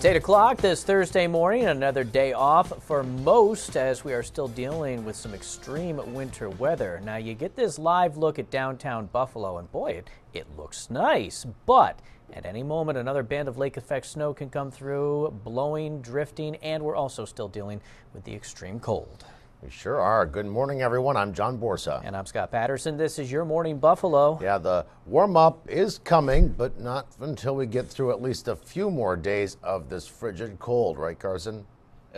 It's 8 o'clock this Thursday morning, another day off for most as we are still dealing with some extreme winter weather. Now you get this live look at downtown Buffalo and boy, it looks nice, but at any moment another band of lake effect snow can come through, blowing, drifting, and we're also still dealing with the extreme cold. We sure are. Good morning, everyone. I'm John Borsa. And I'm Scott Patterson. This is your Morning Buffalo. Yeah, the warm-up is coming, but not until we get through at least a few more days of this frigid cold, right, Carson?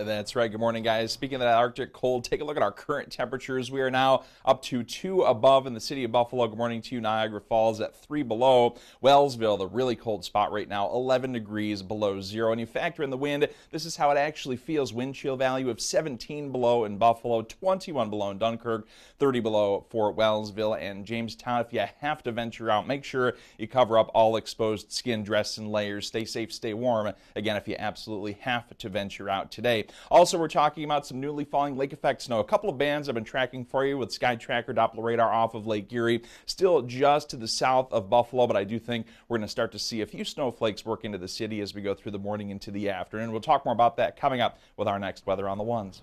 That's right. Good morning, guys. Speaking of that Arctic cold, take a look at our current temperatures. We are now up to 2 above in the city of Buffalo. Good morning to you. Niagara Falls at 3 below. Wellsville, the really cold spot right now, 11 degrees below zero. And you factor in the wind, this is how it actually feels. Wind chill value of 17 below in Buffalo, 21 below in Dunkirk, 30 below for Wellsville and Jamestown. If you have to venture out, make sure you cover up all exposed skin, dress in layers. Stay safe, stay warm. Again, if you absolutely have to venture out today. Also, we're talking about some newly falling lake effect snow. A couple of bands I've been tracking for you with Sky Tracker Doppler radar off of Lake Erie. Still just to the south of Buffalo, but I do think we're going to start to see a few snowflakes work into the city as we go through the morning into the afternoon. We'll talk more about that coming up with our next Weather on the Ones.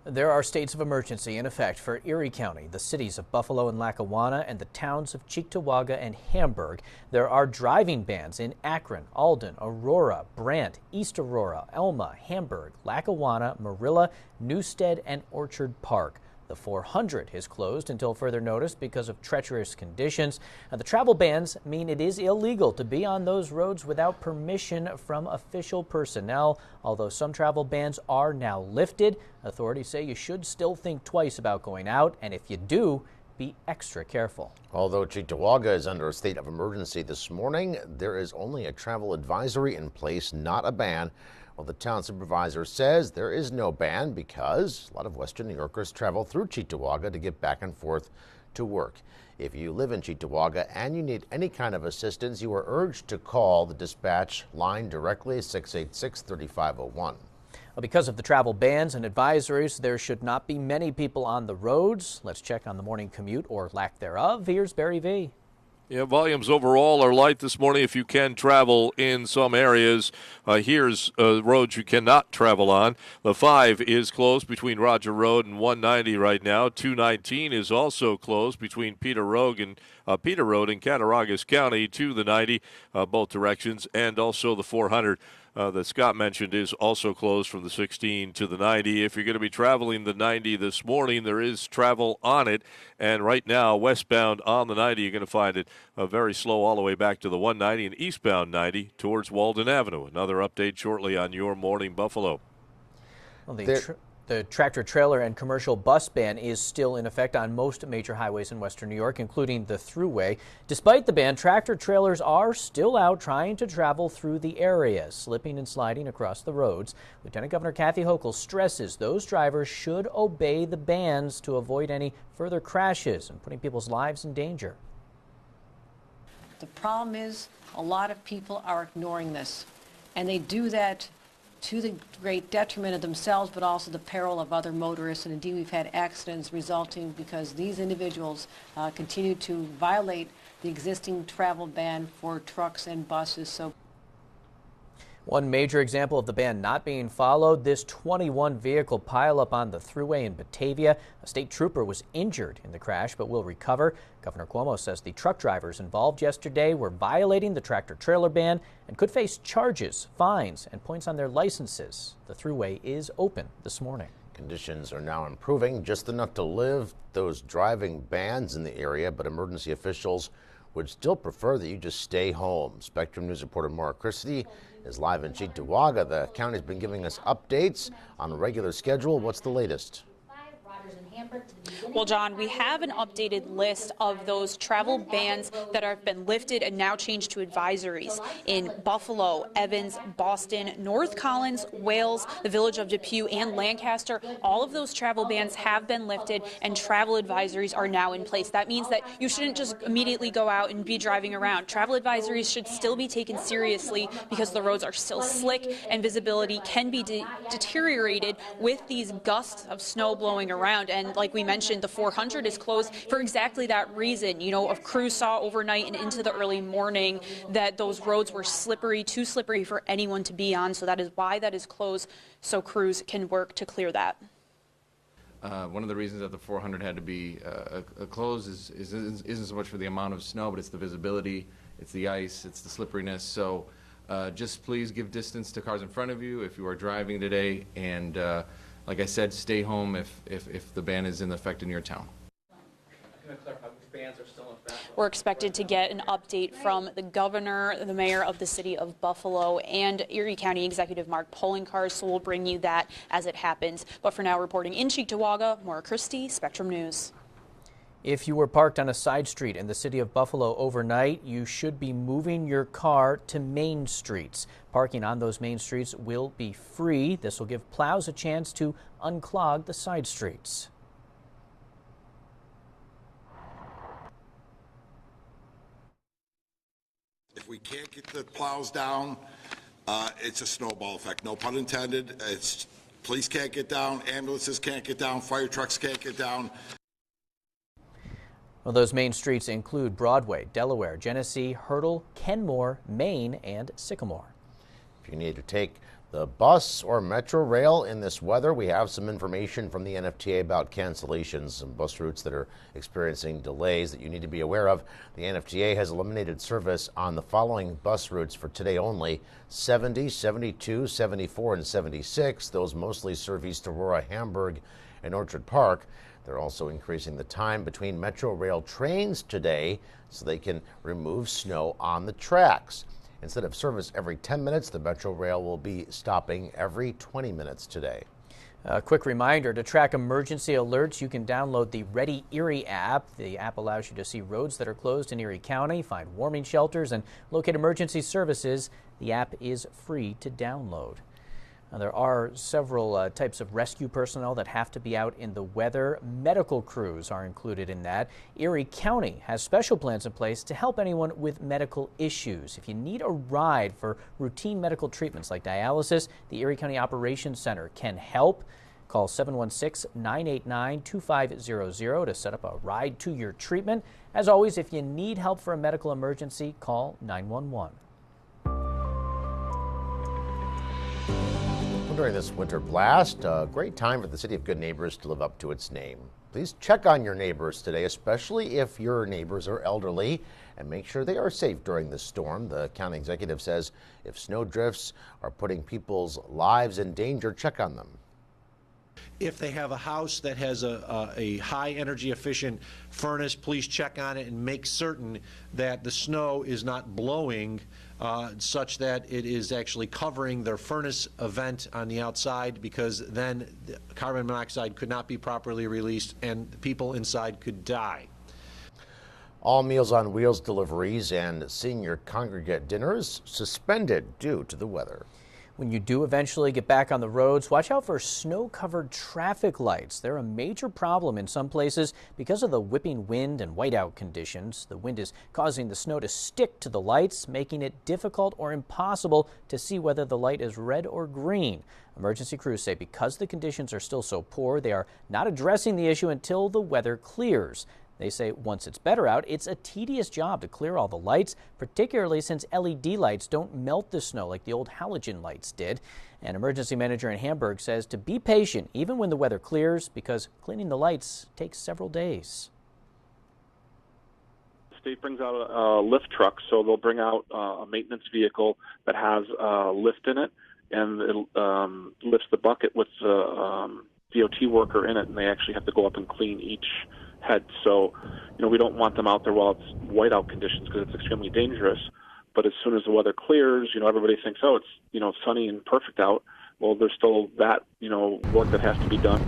There are states of emergency in effect for Erie County, the cities of Buffalo and Lackawanna, and the towns of Cheektowaga and Hamburg. There are driving bans in Akron, Alden, Aurora, Brant, East Aurora, Elma, Hamburg, Lackawanna, Marilla, Newstead, and Orchard Park. The 400 is closed until further notice because of treacherous conditions. Now, the travel bans mean it is illegal to be on those roads without permission from official personnel. Although some travel bans are now lifted, authorities say you should still think twice about going out, and if you do, be extra careful. Although Cheektowaga is under a state of emergency this morning, there is only a travel advisory in place, not a ban. Well, the town supervisor says there is no ban because a lot of Western New Yorkers travel through Cheektowaga to get back and forth to work. If you live in Cheektowaga and you need any kind of assistance, you are urged to call the dispatch line directly, 686-3501. Well, because of the travel bans and advisories, there should not be many people on the roads. Let's check on the morning commute or lack thereof. Here's Barry V. Yeah, volumes overall are light this morning if you can travel in some areas. Here's roads you cannot travel on. The 5 is closed between Roger Road and 190 right now. 219 is also closed between Peter Road and Cattaraugus County to the 90, both directions, and also the 400 that Scott mentioned is also closed from the 16 to the 90. If you're going to be traveling the 90 this morning, there is travel on it. And right now, westbound on the 90, you're going to find it very slow all the way back to the 190 and eastbound 90 towards Walden Avenue. Another update shortly on your Morning Buffalo. Well, the tractor trailer and commercial bus ban is still in effect on most major highways in western New York, including the Thruway. Despite the ban, tractor trailers are still out trying to travel through the area, slipping and sliding across the roads. Lieutenant Governor Kathy Hochul stresses those drivers should obey the bans to avoid any further crashes and putting people's lives in danger. The problem is a lot of people are ignoring this, and they do that to the great detriment of themselves, but also the peril of other motorists. And indeed, we've had accidents resulting because these individuals continue to violate the existing travel ban for trucks and buses. So, one major example of the ban not being followed, this 21-vehicle pileup on the Thruway in Batavia. A state trooper was injured in the crash but will recover. Governor Cuomo says the truck drivers involved yesterday were violating the tractor-trailer ban and could face charges, fines, and points on their licenses. The Thruway is open this morning. Conditions are now improving, just enough to lift those driving bans in the area, but emergency officials would still prefer that you just stay home. Spectrum News reporter Maura Christie is live in Cheektowaga. The county's been giving us updates on a regular schedule. What's the latest? Well, John, we have an updated list of those travel bans that have been lifted and now changed to advisories in Buffalo, Evans, Boston, North Collins, Wales, the village of Depew, and Lancaster. All of those travel bans have been lifted and travel advisories are now in place. That means that you shouldn't just immediately go out and be driving around. Travel advisories should still be taken seriously because the roads are still slick and visibility can be deteriorated with these gusts of snow blowing around. And And like we mentioned, the 400 is closed for exactly that reason. You know, a crew saw overnight and into the early morning that those roads were slippery, too slippery for anyone to be on. So that is why that is closed, so crews can work to clear that. One of the reasons that the 400 had to be closed isn't so much for the amount of snow, but it's the visibility, it's the ice, it's the slipperiness. So just please give distance to cars in front of you if you are driving today, and like I said, stay home if the ban is in effect in your town. We're expected to get an update from the governor, the mayor of the city of Buffalo, and Erie County Executive Mark Poloncarz, so we'll bring you that as it happens. But for now, reporting in Cheektowaga, Maura Christie, Spectrum News. If you were parked on a side street in the city of Buffalo overnight, you should be moving your car to main streets. Parking on those main streets will be free. This will give plows a chance to unclog the side streets. If we can't get the plows down, it's a snowball effect. No pun intended. Police can't get down, ambulances can't get down, fire trucks can't get down. Well, those main streets include Broadway, Delaware, Genesee, Hurdle, Kenmore, Maine, and Sycamore. If you need to take the bus or metro rail in this weather, we have some information from the NFTA about cancellations, some bus routes that are experiencing delays that you need to be aware of. The NFTA has eliminated service on the following bus routes for today only: 70, 72, 74, and 76. Those mostly serve East Aurora, Hamburg, and Orchard Park. They're also increasing the time between metro rail trains today so they can remove snow on the tracks. Instead of service every 10 minutes, the Metro Rail will be stopping every 20 minutes today. A quick reminder, to track emergency alerts, you can download the Ready Erie app. The app allows you to see roads that are closed in Erie County, find warming shelters, and locate emergency services. The app is free to download. Now, there are several types of rescue personnel that have to be out in the weather. Medical crews are included in that. Erie County has special plans in place to help anyone with medical issues. If you need a ride for routine medical treatments like dialysis, the Erie County Operations Center can help. Call 716-989-2500 to set up a ride to your treatment. As always, if you need help for a medical emergency, call 911. During this winter blast, a great time for the City of Good Neighbors to live up to its name. Please check on your neighbors today, especially if your neighbors are elderly, and make sure they are safe during the storm. The county executive says if snow drifts are putting people's lives in danger, check on them. If they have a house that has a high energy efficient furnace, please check on it and make certain that the snow is not blowing such that it is actually covering their furnace vent on the outside, because then the carbon monoxide could not be properly released and the people inside could die. All Meals on Wheels deliveries and senior congregate dinners suspended due to the weather. When you do eventually get back on the roads, watch out for snow-covered traffic lights. They're a major problem in some places because of the whipping wind and whiteout conditions. The wind is causing the snow to stick to the lights, making it difficult or impossible to see whether the light is red or green. Emergency crews say because the conditions are still so poor, they are not addressing the issue until the weather clears. They say once it's better out, it's a tedious job to clear all the lights, particularly since LED lights don't melt the snow like the old halogen lights did. An emergency manager in Hamburg says to be patient even when the weather clears, because cleaning the lights takes several days. The state brings out a lift truck, so they'll bring out a maintenance vehicle that has a lift in it, and it lifts the bucket with the DOT worker in it, and they actually have to go up and clean each head. So, we don't want them out there while it's whiteout conditions because it's extremely dangerous. But as soon as the weather clears, everybody thinks, oh, it's, sunny and perfect out. Well, there's still that, work that has to be done.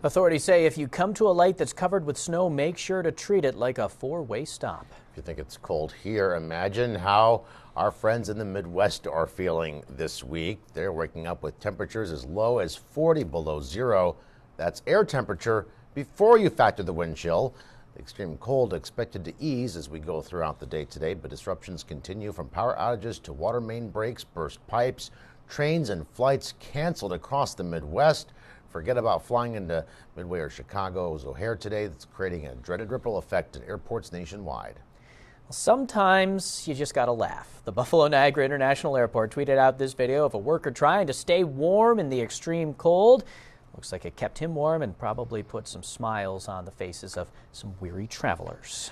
Authorities say if you come to a light that's covered with snow, make sure to treat it like a four-way stop. If you think it's cold here, imagine how our friends in the Midwest are feeling this week. They're waking up with temperatures as low as 40 below zero. That's air temperature before you factor the wind chill. The extreme cold expected to ease as we go throughout the day today, but disruptions continue from power outages to water main breaks, burst pipes, trains and flights canceled across the Midwest. Forget about flying into Midway or Chicago's O'Hare today. That's creating a dreaded ripple effect at airports nationwide. Sometimes you just gotta laugh. The Buffalo Niagara International Airport tweeted out this video of a worker trying to stay warm in the extreme cold. Looks like it kept him warm and probably put some smiles on the faces of some weary travelers.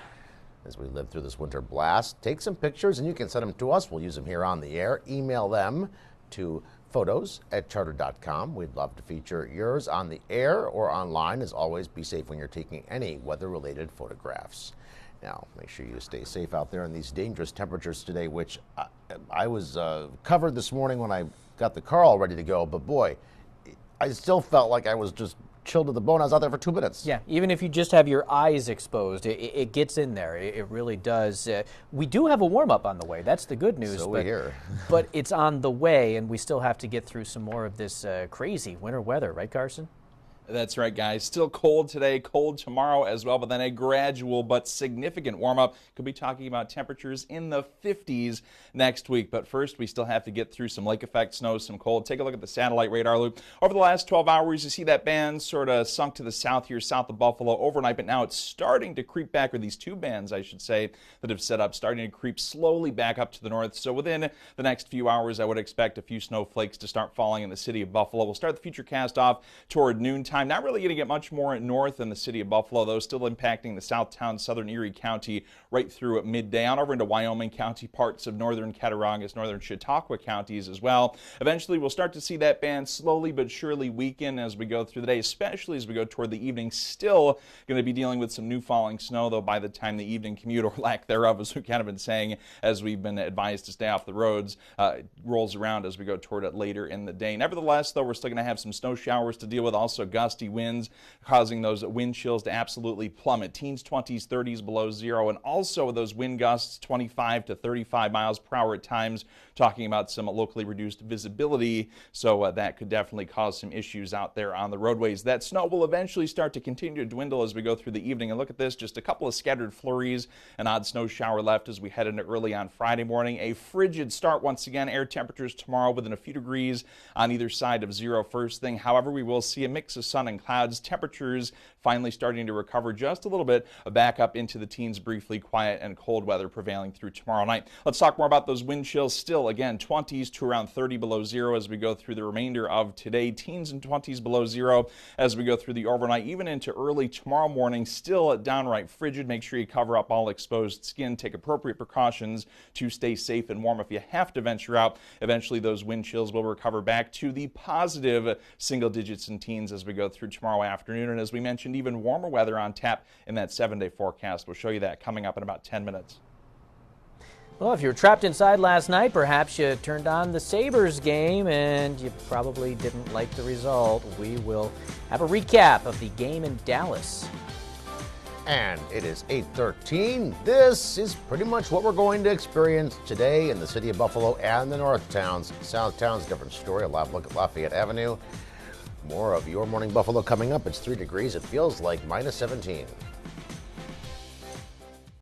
As we live through this winter blast, take some pictures and you can send them to us. We'll use them here on the air. Email them to photos@charter.com. We'd love to feature yours on the air or online. As always, be safe when you're taking any weather-related photographs. Now, make sure you stay safe out there in these dangerous temperatures today, which I was covered this morning when I got the car all ready to go. But boy, I still felt like I was just chilled to the bone. I was out there for 2 minutes. Yeah, even if you just have your eyes exposed, it gets in there. It really does. We do have a warm-up on the way. That's the good news. So we hear. But it's on the way, and we still have to get through some more of this crazy winter weather. Right, Carson? That's right, guys. Still cold today, cold tomorrow as well, but then a gradual but significant warm-up. Could be talking about temperatures in the 50s next week. But first, we still have to get through some lake effect snow, some cold. Take a look at the satellite radar loop. Over the last 12 hours, you see that band sort of sunk to the south here, south of Buffalo overnight, but now it's starting to creep back, or these two bands, I should say, that have set up, starting to creep slowly back up to the north. So within the next few hours, I would expect a few snowflakes to start falling in the city of Buffalo. We'll start the future cast off toward noontime. Not really going to get much more north in the city of Buffalo, though, still impacting the Southtown, southern Erie County right through at midday on over into Wyoming County, parts of northern Cattaraugus, northern Chautauqua counties as well. Eventually, we'll start to see that band slowly but surely weaken as we go through the day, especially as we go toward the evening. Still going to be dealing with some new falling snow, though, by the time the evening commute, or lack thereof, as we've kind of been saying, as we've been advised to stay off the roads, rolls around as we go toward it later in the day. Nevertheless, though, we're still going to have some snow showers to deal with, also gusty winds causing those wind chills to absolutely plummet. Teens, 20s, 30s below zero, and also those wind gusts 25 to 35 miles per hour at times, talking about some locally reduced visibility, so that could definitely cause some issues out there on the roadways. That snow will eventually start to continue to dwindle as we go through the evening, and look at this, just a couple of scattered flurries, an odd snow shower left as we head into early on Friday morning. A frigid start once again. Air temperatures tomorrow within a few degrees on either side of zero first thing. However, we will see a mix of sun and clouds. Temperatures finally starting to recover just a little bit, back up into the teens briefly. Quiet and cold weather prevailing through tomorrow night. Let's talk more about those wind chills. Still, again, 20s to around 30 below zero as we go through the remainder of today. Teens and 20s below zero as we go through the overnight, even into early tomorrow morning. Still downright frigid. Make sure you cover up all exposed skin. Take appropriate precautions to stay safe and warm if you have to venture out. Eventually, those wind chills will recover back to the positive single digits in teens as we go through tomorrow afternoon. And as we mentioned, even warmer weather on tap in that 7-day forecast. We'll show you that coming up in about 10 minutes. Well, if you were trapped inside last night, perhaps you turned on the Sabres game and you probably didn't like the result. We will have a recap of the game in Dallas. And it is 8:13. This is pretty much what we're going to experience today in the city of Buffalo and the North Towns. South Town's a different story. A live look at Lafayette Avenue. More of Your Morning Buffalo coming up. It's 3 degrees. It feels like minus 17.